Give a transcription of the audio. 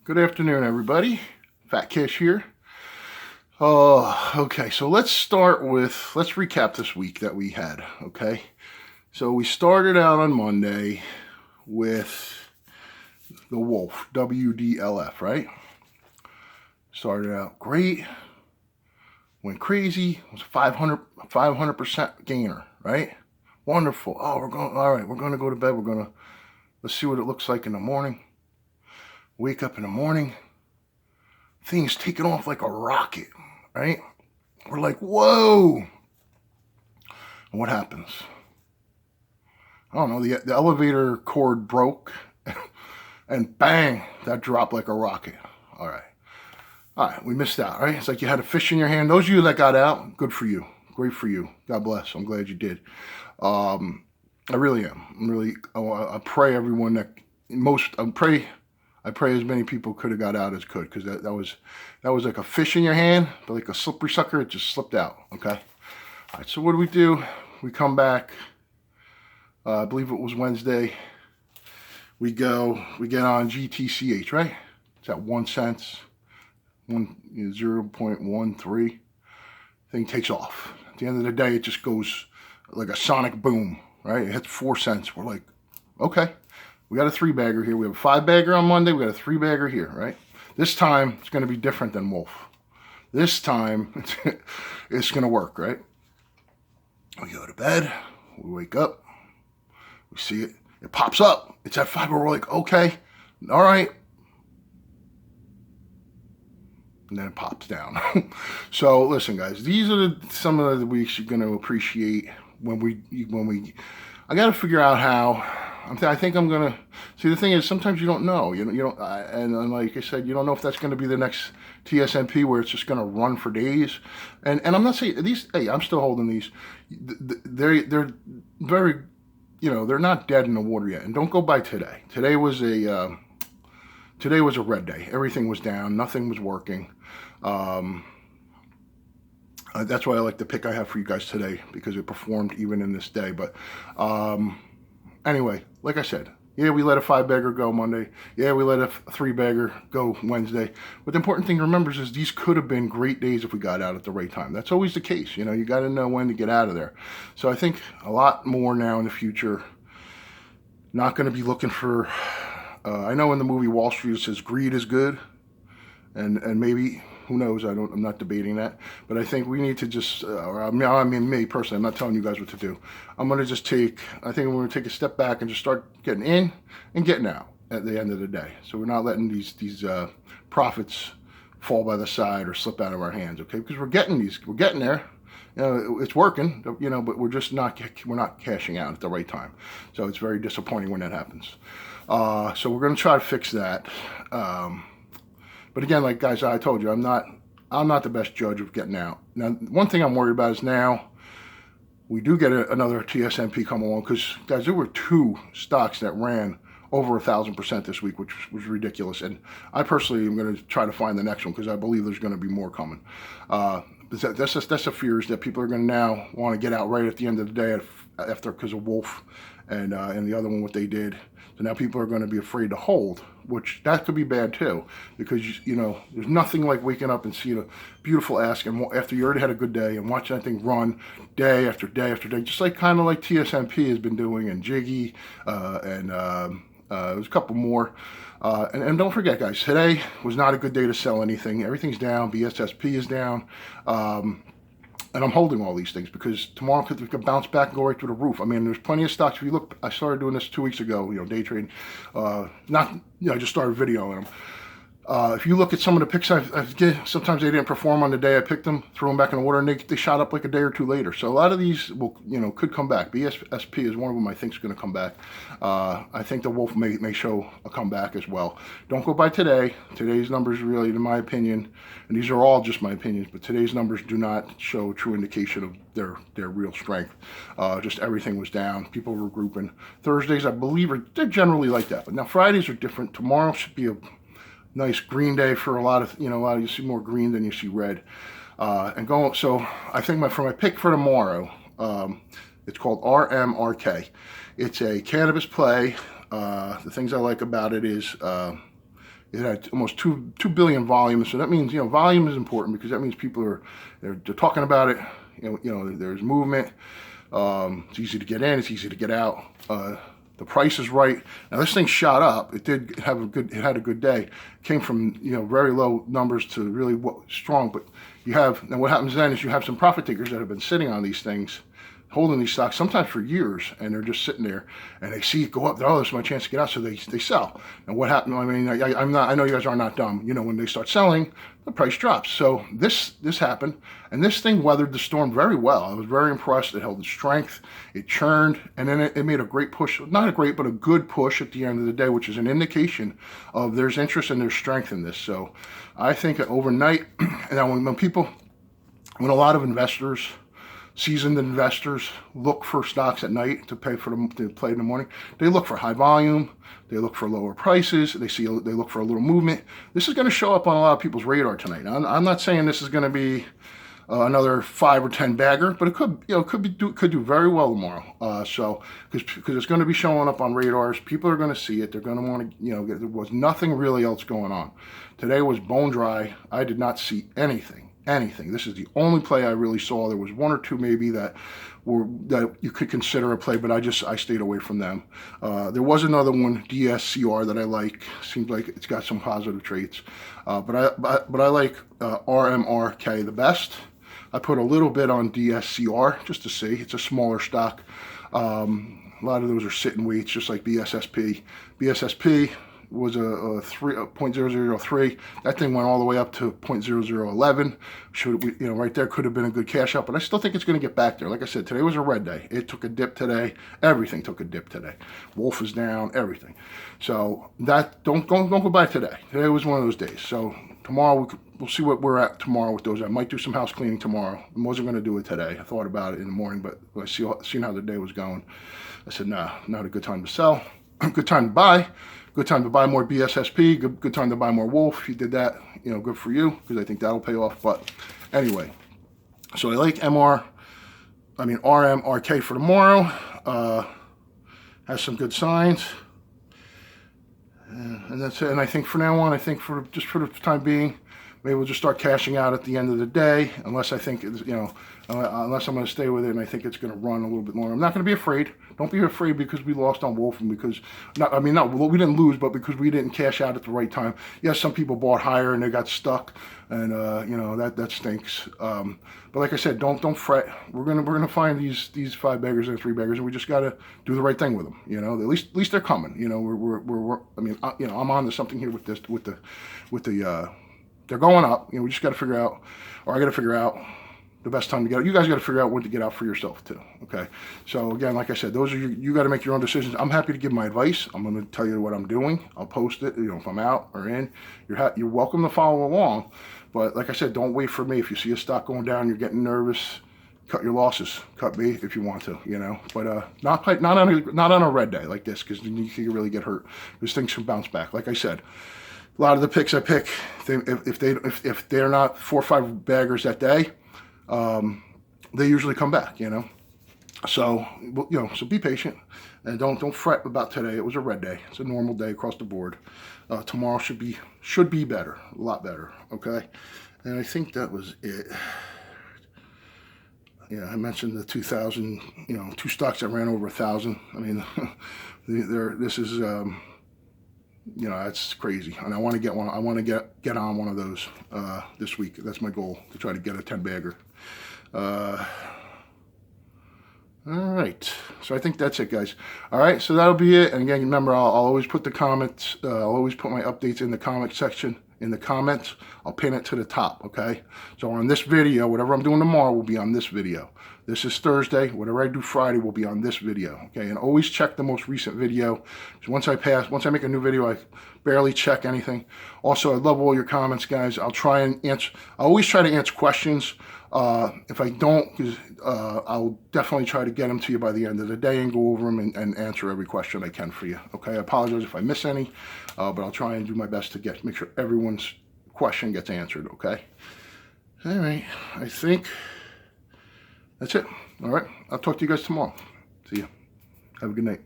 Good afternoon, everybody. Fat Cash here. Okay, so let's recap this week that we had, okay? So we started out on Monday with the Wolf, WDLF, right? Started out great, went crazy, was a 500% gainer, right? Wonderful. Oh, all right, we're going to go to bed. Let's see what it looks like in the morning. Wake up in the morning, things taking off like a rocket, right? We're like, whoa. And what happens? I don't know, the elevator cord broke and bang, that dropped like a rocket. All right, we missed out, right? It's like you had a fish in your hand. Those of you that got out, good for you. Great for you. God bless. I'm glad you did. I really am. I pray everyone I pray as many people could have got out as could, because that was like a fish in your hand, but like a slippery sucker, it just slipped out, okay? All right, so what do? We come back, I believe it was Wednesday. We get on GTCH, right? It's at 1 cent, 0.13. Thing takes off. At the end of the day, it just goes like a sonic boom, right? It hits 4 cents. We're like, okay. We got a 3-bagger here. We have a 5-bagger on Monday. We got a 3-bagger here, right? This time, it's going to be different than Wolf. This time, it's going to work, right? We go to bed. We wake up. We see it. It pops up. It's at 5. We're like, okay, all right. And then it pops down. So listen, guys, these are some of the weeks you're going to appreciate when we. I got to figure out how. I think I'm gonna see. The thing is, sometimes you don't know. You don't, and like I said, you don't know if that's going to be the next TSMP where it's just going to run for days. And I'm not saying these. Hey, I'm still holding these. They're very, they're not dead in the water yet. And don't go by today. Today was a red day. Everything was down. Nothing was working. That's why I like the pick I have for you guys today, because it performed even in this day. But anyway, like I said, yeah, we let a 5-bagger go Monday. Yeah, we let a 3-bagger go Wednesday. But the important thing to remember is these could have been great days if we got out at the right time. That's always the case. You got to know when to get out of there. So I think a lot more now in the future. Not going to be looking for. I know in the movie Wall Street it says greed is good, and maybe. Who knows? I'm not debating that, but I think we need to just. Me personally, I'm not telling you guys what to do. I'm going to just take. I think we're going to take a step back and just start getting in and getting out at the end of the day. So we're not letting these profits fall by the side or slip out of our hands, okay? Because we're getting there. It's working, but we're just not cashing out at the right time. So it's very disappointing when that happens. So we're going to try to fix that. But again, like guys, I told you, I'm not the best judge of getting out. Now, one thing I'm worried about is now we do get another TSMP come along, because guys, there were 2 stocks that ran over 1,000% this week, which was ridiculous. And I personally am going to try to find the next one, because I believe there's going to be more coming. That's the fears that people are going to now want to get out right at the end of the day after, because of Wolf and the other one, what they did. So now people are going to be afraid to hold, which that could be bad too, because there's nothing like waking up and seeing a beautiful ask, and after you already had a good day, and watching that thing run day after day after day, just like kind of like TSMP has been doing, and Jiggy, and there's a couple more. And don't forget, guys, today was not a good day to sell anything. Everything's down. BSSP is down. And I'm holding all these things because tomorrow could bounce back and go right through the roof. I mean, there's plenty of stocks. If you look, I started doing this 2 weeks ago, day trading. I just started videoing them. If you look at some of the picks I've get, sometimes they didn't perform on the day I picked them, threw them back in the water, and they shot up like a day or 2 later. So a lot of these could come back. BSSP is one of them I think is going to come back. I think the Wolf may show a comeback as well. Don't go by today. Today's numbers really, in my opinion, and these are all just my opinions, but today's numbers do not show a true indication of their real strength. Just everything was down. People were grouping. Thursdays, I believe, they're generally like that. But now Fridays are different. Tomorrow should be a nice green day for a lot of you see more green than you see red, so I think for my pick for tomorrow, it's called RMRK. It's a cannabis play. The things I like about it is It had almost 2 billion volumes. So that means, volume is important because that means people they're talking about it. There's movement. It's easy to get in. It's easy to get out. The price is right. Now this thing shot up. It had a good day. It came from very low numbers to really strong. But now what happens then is you have some profit takers that have been sitting on these things, holding these stocks sometimes for years, and they're just sitting there, and they see it go up. Oh, this is my chance to get out, so they sell. And what happened? I mean, I know you guys are not dumb. When they start selling, the price drops. So this happened, and this thing weathered the storm very well. I was very impressed. It held its strength. It churned, and then it made a great push. Not a great, but a good push at the end of the day, which is an indication of there's interest and there's strength in this. So I think that overnight, and when a lot of investors, seasoned investors, look for stocks at night to play in the morning, they look for high volume, they look for lower prices, they look for a little movement. This is going to show up on a lot of people's radar tonight. Now, I'm not saying this is going to be another 5 or 10 bagger, but it could do very well tomorrow. So because it's going to be showing up on radars, people are going to see it. They're going to want to there was nothing really else going on. Today was bone dry. I did not see anything. This is the only play I really saw. There was 1 or 2 maybe that you could consider a play, but I stayed away from them. There was another one, DSCR, that I like. Seems like it's got some positive traits, but I like RMRK the best. I put a little bit on DSCR just to see. It's a smaller stock. A lot of those are sitting weights, just like BSSP. BSSP was a 0.0003. That thing went all the way up to 0.0011. Right there could have been a good cash out, but I still think it's going to get back there. Like I said, today was a red day. It took a dip today. Everything took a dip today. Wolf is down. Everything. So that don't go buy today. Today was one of those days. So tomorrow we'll see what we're at tomorrow with those. I might do some house cleaning tomorrow. I wasn't going to do it today. I thought about it in the morning, but when I seen how the day was going, I said, nah, not a good time to sell. Good time to buy. Good time to buy more BSSP. Good time to buy more Wolf. If you did that, good for you, because I think that'll pay off. But anyway, so I like RMRK for tomorrow. Has some good signs. And that's it. And I think for now on, for the time being, maybe we'll just start cashing out at the end of the day, unless I think it's, unless I'm going to stay with it and I think it's going to run a little bit longer. I'm not going to be afraid. Don't be afraid because we lost on Wolf and because, we didn't lose, but because we didn't cash out at the right time. Yes, some people bought higher and they got stuck, and that stinks. But like I said, don't fret. We're gonna find these 5 beggars and 3 beggars, and we just got to do the right thing with them. At least they're coming. I'm on to something here with the they're going up. We just got to figure out, or I got to figure out the best time to get out. You guys got to figure out when to get out for yourself too. Okay. So again, like I said, those are you got to make your own decisions. I'm happy to give my advice. I'm going to tell you what I'm doing. I'll post it. If I'm out or in, you're welcome to follow along. But like I said, don't wait for me. If you see a stock going down, you're getting nervous, cut your losses. Cut me if you want to. But not on a red day like this, because you can really get hurt. Because things can bounce back. Like I said, a lot of the picks I pick, if they're not 4 or 5 baggers that day, they usually come back, So, so be patient and don't fret about today. It was a red day. It's a normal day across the board. Tomorrow should be better, a lot better. Okay. And I think that was it. I mentioned the 2,000, 2 stocks that ran over 1,000. I mean, this is, that's crazy, and I want to get one. I want to get on one of those this week. That's my goal, to try to get a 10 bagger. All right, so I think that's it, guys. All right, so that'll be it. And again, remember, I'll always put the comments. I'll always put my updates in the comment section. In the comments, I'll pin it to the top. Okay, so on this video, whatever I'm doing tomorrow will be on this video. This is Thursday. Whatever I do Friday will be on this video. Okay, and always check the most recent video. So once I make a new video, I barely check anything. Also, I love all your comments, guys. I'll try and answer. I always try to answer questions. If I don't, I'll definitely try to get them to you by the end of the day and go over them and answer every question I can for you. Okay, I apologize if I miss any, but I'll try and do my best to make sure everyone's question gets answered. Okay. All right, I think that's it. All right, I'll talk to you guys tomorrow. See ya. Have a good night.